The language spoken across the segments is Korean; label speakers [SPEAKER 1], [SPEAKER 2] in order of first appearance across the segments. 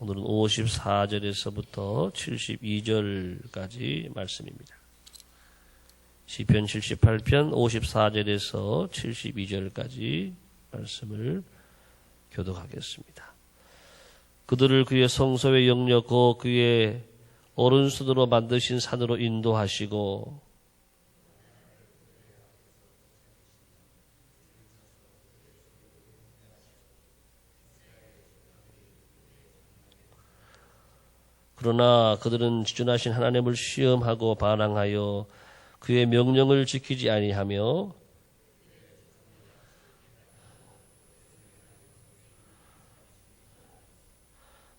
[SPEAKER 1] 오늘은 54절에서부터 72절까지 말씀입니다. 시편 78편 54절에서 72절까지 말씀을 교독하겠습니다. 그들을 그의 성소의 영역고 그의 오른손으로 만드신 산으로 인도하시고 그러나 그들은 지존하신 하나님을 시험하고 반항하여 그의 명령을 지키지 아니하며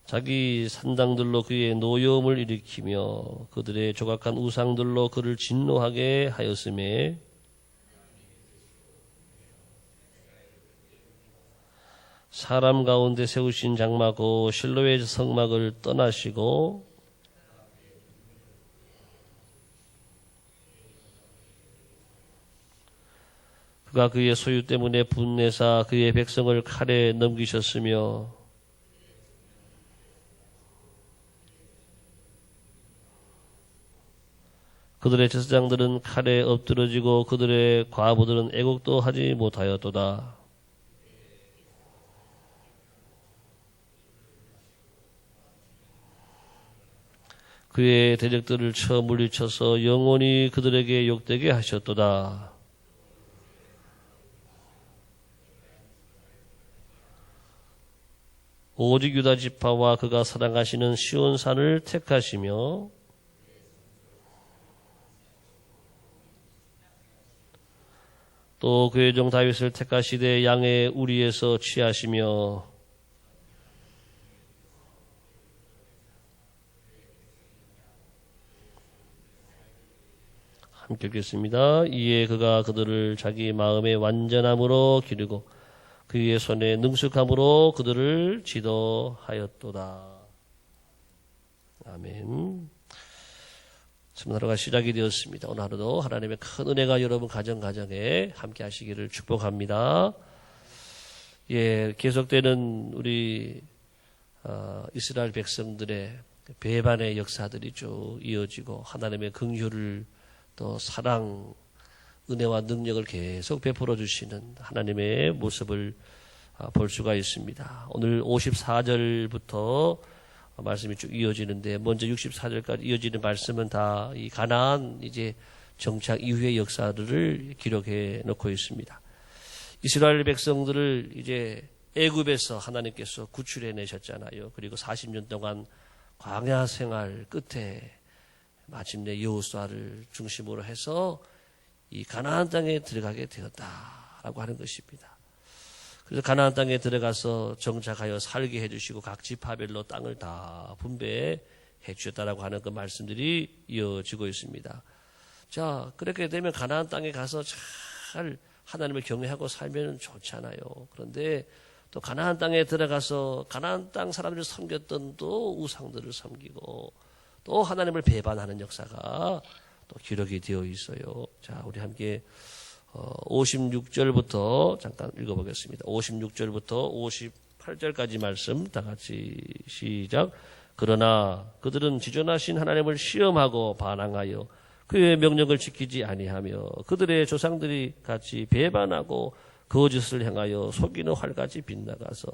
[SPEAKER 1] 자기 산당들로 그의 노여움을 일으키며 그들의 조각한 우상들로 그를 진노하게 하였음에 사람 가운데 세우신 장막고 실로의 성막을 떠나시고 그가 그의 소유 때문에 분내사 그의 백성을 칼에 넘기셨으며 그들의 제사장들은 칼에 엎드러지고 그들의 과부들은 애곡도 하지 못하였도다. 그의 대적들을 쳐 물리쳐서 영원히 그들에게 욕되게 하셨도다. 오직 유다 지파와 그가 사랑하시는 시온산을 택하시며 또 그의 종 다윗을 택하시되 양의 우리에서 취하시며 함께 읽겠습니다. 이에 그가 그들을 자기 마음의 완전함으로 기르고 그의 손에 능숙함으로 그들을 지도하였도다. 아멘. 하루가 시작이 되었습니다. 오늘 하루도 하나님의 큰 은혜가 여러분 가정에 함께 하시기를 축복합니다. 예, 계속되는 우리 이스라엘 백성들의 배반의 역사들이 쭉 이어지고 하나님의 긍휼을 또 사랑, 은혜와 능력을 계속 베풀어 주시는 하나님의 모습을 볼 수가 있습니다. 오늘 54절부터 말씀이 쭉 이어지는데 먼저 64절까지 이어지는 말씀은 다 이 가나안 이제 정착 이후의 역사들을 기록해 놓고 있습니다. 이스라엘 백성들을 이제 애굽에서 하나님께서 구출해 내셨잖아요. 그리고 40년 동안 광야 생활 끝에 마침내 여호수아를 중심으로 해서 이 가나안 땅에 들어가게 되었다라고 하는 것입니다. 그래서 가나안 땅에 들어가서 정착하여 살게 해주시고 각 지파별로 땅을 다 분배해 주셨다라고 하는 그 말씀들이 이어지고 있습니다. 자, 그렇게 되면 가나안 땅에 가서 잘 하나님을 경외하고 살면 좋잖아요. 그런데 또 가나안 땅에 들어가서 가나안 땅 사람들을 섬겼던 또 우상들을 섬기고 또 하나님을 배반하는 역사가 또 기록이 되어 있어요. 자, 우리 함께 56절부터 잠깐 읽어보겠습니다. 56절부터 58절까지 말씀 다 같이 시작. 그러나 그들은 지존하신 하나님을 시험하고 반항하여 그의 명령을 지키지 아니하며 그들의 조상들이 같이 배반하고 거짓을 행하여 속이는 활같이 빗나가서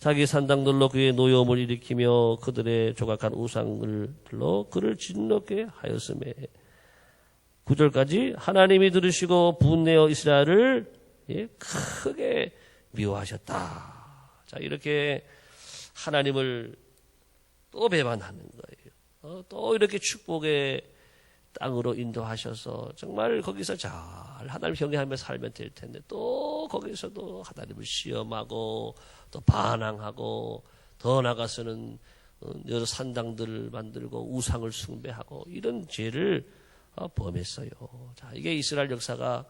[SPEAKER 1] 자기 산당들로 그의 노여움을 일으키며 그들의 조각한 우상들로 그를 진노케 하였음에 9절까지 하나님이 들으시고 분내어 이스라엘을 크게 미워하셨다. 자, 이렇게 하나님을 또 배반하는 거예요. 또 이렇게 축복의 땅으로 인도하셔서 정말 거기서 잘 하나님 경외하며 살면 될 텐데 또 거기서도 하나님을 시험하고 또 반항하고 더 나아가서는 여러 산당들을 만들고 우상을 숭배하고 이런 죄를 범했어요. 자, 이게 이스라엘 역사가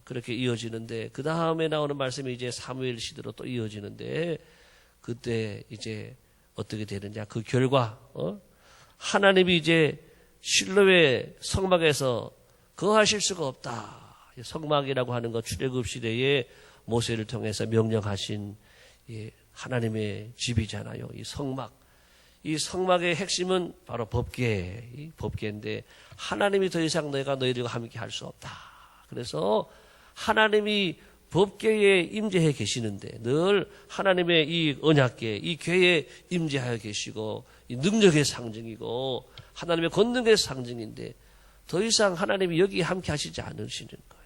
[SPEAKER 1] 그렇게 이어지는데 그 다음에 나오는 말씀이 이제 사무엘 시대로 또 이어지는데 그때 이제 어떻게 되느냐 그 결과 하나님이 이제 실로의 성막에서 거하실 수가 없다. 성막이라고 하는 것 출애굽 시대에 모세를 통해서 명령하신 하나님의 집이잖아요. 이 성막 이 성막의 핵심은 바로 이 법궤인데 하나님이 더 이상 너희들과 함께 할 수 없다. 그래서 하나님이 법궤에 임재해 계시는데 늘 하나님의 이 언약궤, 이 궤에 임재하여 계시고 이 능력의 상징이고 하나님의 권능의 상징인데 더 이상 하나님이 여기 함께 하시지 않으시는 거예요.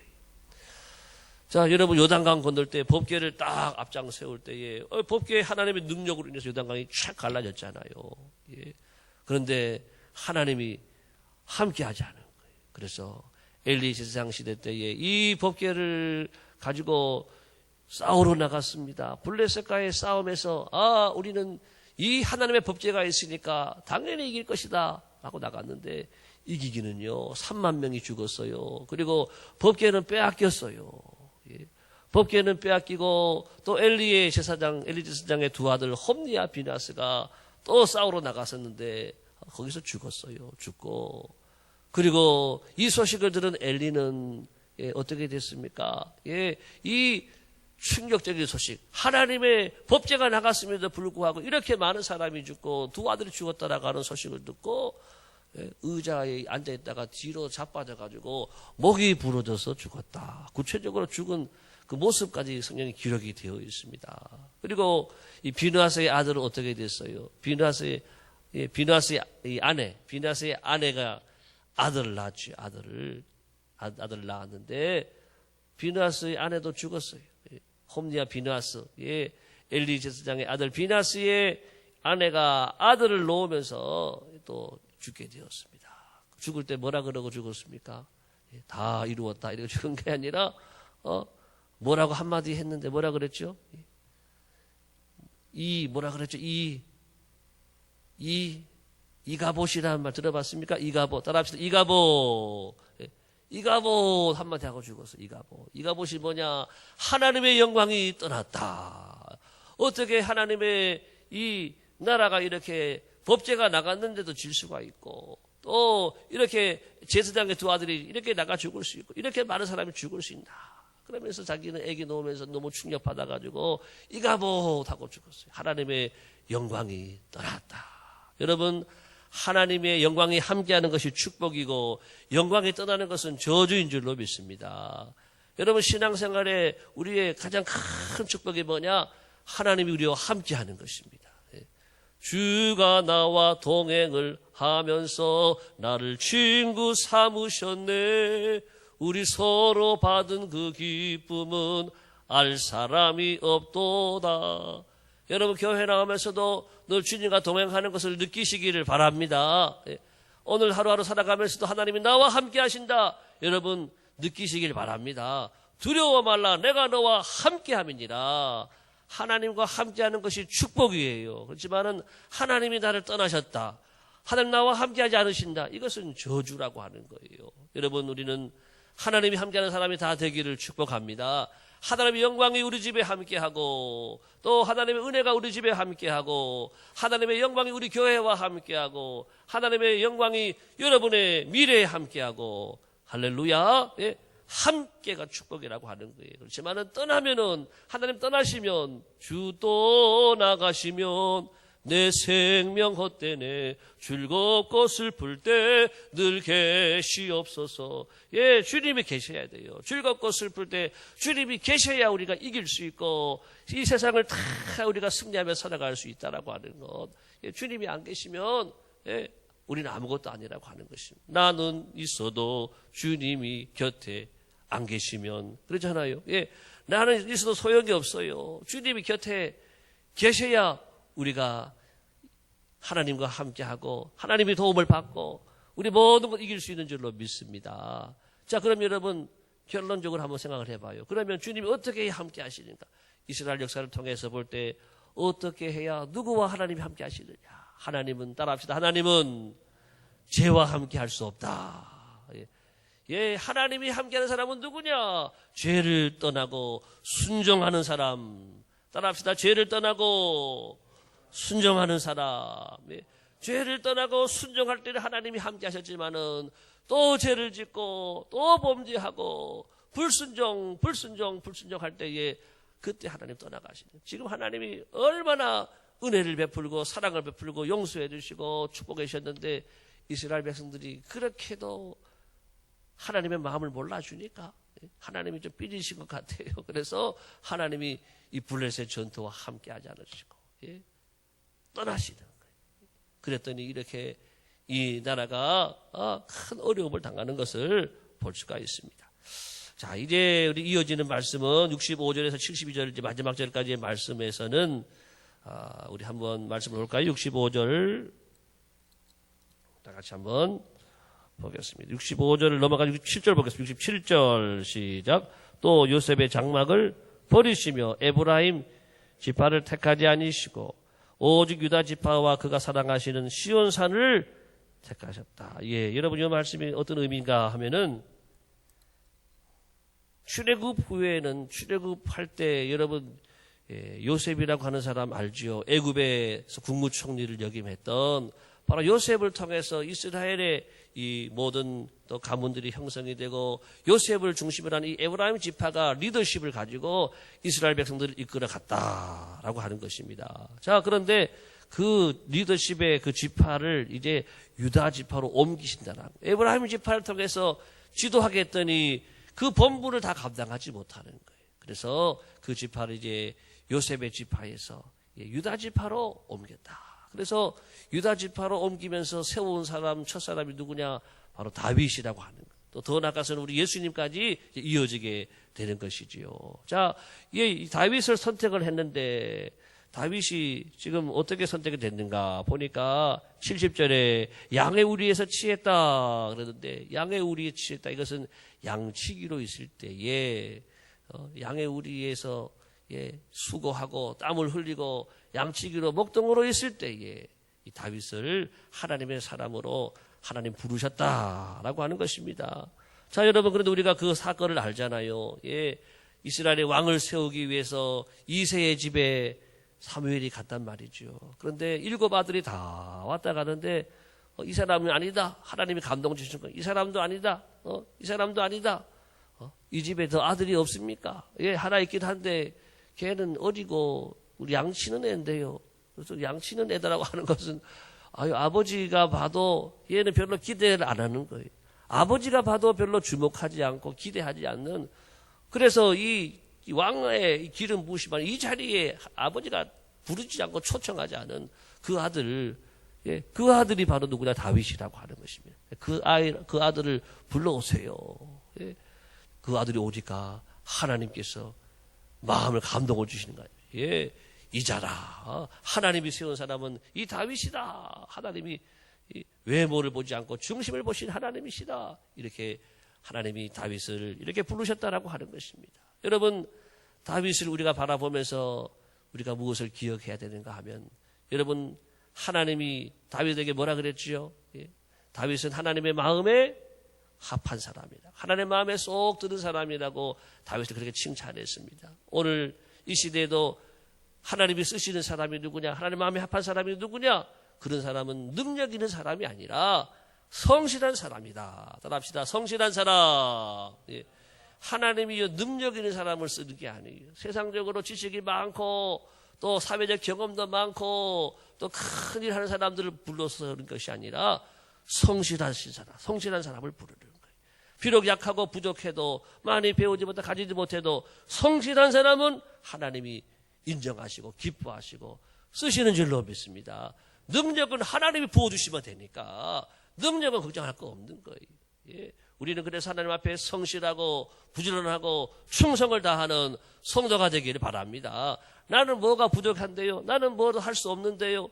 [SPEAKER 1] 자, 여러분 요단강 건널 때 법궤를 딱 앞장 세울 때에 법궤 하나님의 능력으로 인해서 요단강이 쫙 갈라졌잖아요. 예. 그런데 하나님이 함께 하지 않은 거예요. 그래서 엘리 제사장 시대 때에 이 법궤를 가지고 싸우러 나갔습니다. 블레셋과의 싸움에서 우리는 이 하나님의 법궤가 있으니까 당연히 이길 것이다 하고 나갔는데 이기기는요 3만 명이 죽었어요. 그리고 법궤는 빼앗겼어요. 예. 법궤는 빼앗기고 또 엘리 제사장의 두 아들 홈니와 비나스가 또 싸우러 나갔었는데 거기서 죽었어요. 죽고 그리고 이 소식을 들은 엘리는 어떻게 됐습니까? 이 충격적인 소식, 하나님의 법궤가 나갔음에도 불구하고 이렇게 많은 사람이 죽고 두 아들이 죽었다라고 하는 소식을 듣고 의자에 앉아있다가 뒤로 자빠져가지고 목이 부러져서 죽었다. 구체적으로 죽은 그 모습까지 성경에 기록이 되어 있습니다. 그리고 이 비느하스의 아들은 어떻게 됐어요? 비느하스의 아내가 아들을 낳았죠. 아들을 낳았는데 비느하스의 아내도 죽었어요. 홈니와 비느하스, 엘리 제사장의 아들 비느하스의 아내가 아들을 놓으면서 또 죽게 되었습니다. 죽을 때 뭐라 그러고 죽었습니까? 다 이루었다 이러고 죽은 게 아니라 뭐라고 한마디 했는데 뭐라 그랬죠? 이가봇이라는 말 들어봤습니까? 이가봇 따라합시다. 이가봇 한마디 하고 죽었어. 이가봇이 뭐냐? 하나님의 영광이 떠났다. 어떻게 하나님의 이 나라가 이렇게 법제가 나갔는데도 질 수가 있고 또 이렇게 제사장의 두 아들이 이렇게 나가 죽을 수 있고 이렇게 많은 사람이 죽을 수 있나? 그러면서 자기는 애기 놓으면서 너무 충격받아가지고 이가봇 하고 죽었어요. 하나님의 영광이 떠났다. 여러분, 하나님의 영광이 함께하는 것이 축복이고 영광이 떠나는 것은 저주인 줄로 믿습니다. 여러분, 신앙생활에 우리의 가장 큰 축복이 뭐냐? 하나님이 우리와 함께하는 것입니다. 주가 나와 동행을 하면서 나를 친구 삼으셨네. 우리 서로 받은 그 기쁨은 알 사람이 없도다. 여러분, 교회 나오면서도 늘 주님과 동행하는 것을 느끼시기를 바랍니다. 오늘 하루하루 살아가면서도 하나님이 나와 함께 하신다. 여러분, 느끼시길 바랍니다. 두려워 말라. 내가 너와 함께 함이니라. 하나님과 함께하는 것이 축복이에요. 그렇지만은 하나님이 나를 떠나셨다. 하나님 나와 함께하지 않으신다. 이것은 저주라고 하는 거예요. 여러분, 우리는 하나님이 함께하는 사람이 다 되기를 축복합니다. 하나님의 영광이 우리 집에 함께하고 또 하나님의 은혜가 우리 집에 함께하고 하나님의 영광이 우리 교회와 함께하고 하나님의 영광이 여러분의 미래에 함께하고 할렐루야. 함께가 축복이라고 하는 거예요. 그렇지만은 떠나면은 하나님 떠나시면 주 떠나가시면 내 생명 헛되네 즐겁고 슬플 때 늘 계시옵소서. 주님이 계셔야 돼요. 즐겁고 슬플 때 주님이 계셔야 우리가 이길 수 있고 이 세상을 다 우리가 승리하며 살아갈 수 있다라고 하는 것. 주님이 안 계시면 우리는 아무것도 아니라고 하는 것입니다. 나는 있어도 주님이 곁에 안 계시면 그러잖아요. 나는 있어도 소용이 없어요. 주님이 곁에 계셔야 우리가 하나님과 함께하고 하나님의 도움을 받고 우리 모든 걸 이길 수 있는 줄로 믿습니다. 자, 그럼 여러분 결론적으로 한번 생각을 해봐요. 그러면 주님이 어떻게 해야 함께 하시는가? 이스라엘 역사를 통해서 볼 때 어떻게 해야 누구와 하나님이 함께 하시느냐? 하나님은 따라합시다. 하나님은 죄와 함께 할 수 없다. 하나님이 함께하는 사람은 누구냐? 죄를 떠나고 순종하는 사람. 따라합시다. 죄를 떠나고 순종하는 사람. 죄를 떠나고 순종할 때는 하나님이 함께 하셨지만은 또 죄를 짓고 또 범죄하고 불순종할 때에 그때 하나님 떠나가시는. 지금 하나님이 얼마나 은혜를 베풀고 사랑을 베풀고 용서해 주시고 축복해 주셨는데 이스라엘 백성들이 그렇게도 하나님의 마음을 몰라주니까 하나님이 좀 삐지신 것 같아요. 그래서 하나님이 이 블레셋 전투와 함께 하지 않으시고 떠나시는 거예요. 그랬더니 이렇게 이 나라가 큰 어려움을 당하는 것을 볼 수가 있습니다. 자, 이제 우리 이어지는 말씀은 65절에서 72절 이제 마지막 절까지의 말씀에서는 우리 한번 말씀을 볼까요? 65절 다 같이 한번 보겠습니다. 65절을 넘어가 67절 보겠습니다. 67절 시작. 또 요셉의 장막을 버리시며 에브라임 지파를 택하지 아니시고 오직 유다 지파와 그가 사랑하시는 시온산을 택하셨다. 여러분 이 말씀이 어떤 의미인가 하면은 출애굽 후에는 출애굽할 때 여러분 요셉이라고 하는 사람 알지요? 애굽에서 국무총리를 역임했던 바로 요셉을 통해서 이스라엘의 이 모든 또 가문들이 형성이 되고 요셉을 중심으로 하는 이 에브라임 지파가 리더십을 가지고 이스라엘 백성들을 이끌어 갔다라고 하는 것입니다. 자, 그런데 그 리더십의 그 지파를 이제 유다 지파로 옮기신다는 에브라임 지파를 통해서 지도하게 했더니 그 본분을 다 감당하지 못하는 거예요. 그래서 그 지파를 이제 요셉의 지파에서 유다 지파로 옮겼다. 그래서 유다 지파로 옮기면서 세운 사람, 첫 사람이 누구냐? 바로 다윗이라고 하는 것. 또 더 나아가서는 우리 예수님까지 이어지게 되는 것이지요. 자, 이 다윗을 선택을 했는데 다윗이 지금 어떻게 선택이 됐는가 보니까 70절에 양의 우리에서 취했다 그러는데 양의 우리에 취했다. 이것은 양치기로 있을 때에 양의 우리에서 수고하고 땀을 흘리고 양치기로 목동으로 있을 때에 이 다윗을 하나님의 사람으로 하나님 부르셨다라고 하는 것입니다. 자, 여러분, 그런데 우리가 그 사건을 알잖아요. 이스라엘의 왕을 세우기 위해서 이새의 집에 사무엘이 갔단 말이죠. 그런데 7 아들이 다 왔다 가는데 이 사람은 아니다. 하나님이 감동 주신 거. 이 사람도 아니다. 이 사람도 아니다. 이 집에 더 아들이 없습니까? 하나 있긴 한데 걔는 어리고 우리 양치는 애인데요. 그래서 양치는 애다라고 하는 것은 아버지가 봐도 얘는 별로 기대를 안 하는 거예요. 아버지가 봐도 별로 주목하지 않고 기대하지 않는. 그래서 이 왕의 기름 부으심만 이 자리에 아버지가 부르지 않고 초청하지 않은 그 아들, 그 아들이 바로 누구냐? 다윗이라고 하는 것입니다. 그 아들을 불러오세요. 그 아들이 오니까 하나님께서 마음을 감동을 주시는 거예요. 이자라. 하나님이 세운 사람은 이 다윗이다. 하나님이 외모를 보지 않고 중심을 보신 하나님이시다. 이렇게 하나님이 다윗을 이렇게 부르셨다라고 하는 것입니다. 여러분, 다윗을 우리가 바라보면서 우리가 무엇을 기억해야 되는가 하면 여러분, 하나님이 다윗에게 뭐라 그랬지요? 다윗은 하나님의 마음에 합한 사람이다. 하나님의 마음에 쏙 드는 사람이라고 다윗을 그렇게 칭찬했습니다. 오늘 이 시대에도 하나님이 쓰시는 사람이 누구냐? 하나님의 마음에 합한 사람이 누구냐? 그런 사람은 능력 있는 사람이 아니라 성실한 사람이다. 따라합시다. 성실한 사람. 하나님이 능력 있는 사람을 쓰는 게 아니에요. 세상적으로 지식이 많고 또 사회적 경험도 많고 또 큰일 하는 사람들을 불러서 그런 것이 아니라 성실하신 사람, 성실한 사람을 부르는 거예요. 비록 약하고 부족해도 많이 배우지 못해 가지지 못해도 성실한 사람은 하나님이 인정하시고 기뻐하시고 쓰시는 줄로 믿습니다. 능력은 하나님이 부어주시면 되니까 능력은 걱정할 거 없는 거예요. 우리는 그래서 하나님 앞에 성실하고 부지런하고 충성을 다하는 성도가 되기를 바랍니다. 나는 뭐가 부족한데요? 나는 뭐도 할 수 없는데요?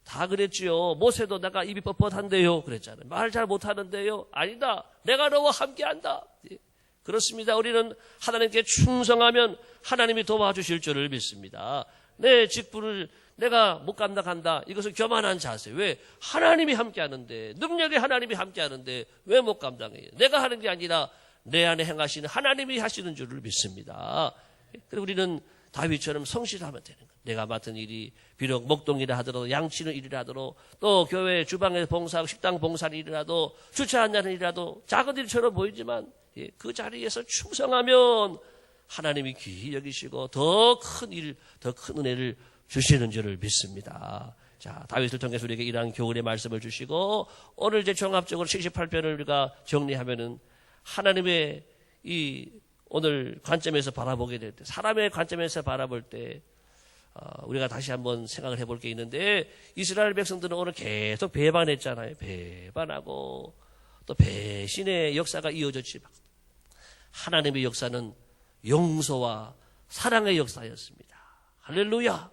[SPEAKER 1] 다 그랬지요. 모세도 내가 입이 뻣뻣한데요. 그랬잖아요. 말 잘 못하는데요. 아니다. 내가 너와 함께한다. 그렇습니다. 우리는 하나님께 충성하면 하나님이 도와주실 줄을 믿습니다. 내 직분을 내가 못 감당한다. 이것은 교만한 자세. 왜? 하나님이 함께하는데, 능력이 하나님이 함께하는데 왜 못 감당해요? 내가 하는 게 아니라 내 안에 행하시는 하나님이 하시는 줄을 믿습니다. 그리고 우리는 다윗처럼 성실하면 되는 거예요. 내가 맡은 일이 비록 목동이라 하더라도 양치는 일이라 하더라도 또 교회 주방에서 봉사하고 식당 봉사하는 일이라도 주차하는 일이라도 작은 일처럼 보이지만 그 자리에서 충성하면 하나님이 귀히 여기시고 더 큰 일, 더 큰 은혜를 주시는 줄을 믿습니다. 자, 다윗을 통해서 우리에게 이러한 교훈의 말씀을 주시고 오늘 이제 종합적으로 78편을 우리가 정리하면은 하나님의 이 오늘 관점에서 바라보게 될 때, 사람의 관점에서 바라볼 때 우리가 다시 한번 생각을 해볼 게 있는데 이스라엘 백성들은 오늘 계속 배반했잖아요. 배반하고 또 배신의 역사가 이어졌지만 하나님의 역사는 용서와 사랑의 역사였습니다. 할렐루야.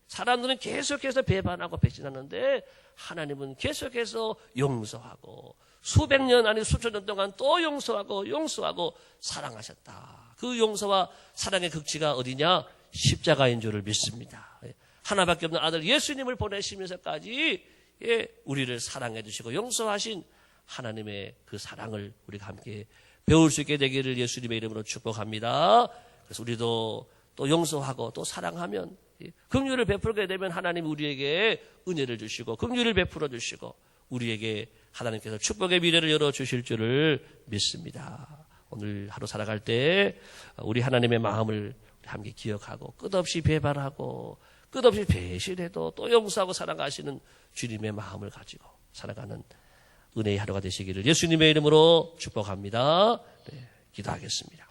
[SPEAKER 1] 사람들은 계속해서 배반하고 배신하는데 하나님은 계속해서 용서하고 수백 년 아니 수천 년 동안 또 용서하고 사랑하셨다. 그 용서와 사랑의 극치가 어디냐? 십자가인 줄을 믿습니다. 하나밖에 없는 아들 예수님을 보내시면서까지 우리를 사랑해 주시고 용서하신 하나님의 그 사랑을 우리가 함께 배울 수 있게 되기를 예수님의 이름으로 축복합니다. 그래서 우리도 또 용서하고 또 사랑하면 긍휼을 베풀게 되면 하나님 우리에게 은혜를 주시고 긍휼을 베풀어 주시고 우리에게 하나님께서 축복의 미래를 열어주실 줄을 믿습니다. 오늘 하루 살아갈 때 우리 하나님의 마음을 함께 기억하고 끝없이 배반하고 끝없이 배신해도 또 용서하고 사랑하시는 주님의 마음을 가지고 살아가는 은혜의 하루가 되시기를 예수님의 이름으로 축복합니다. 네, 기도하겠습니다.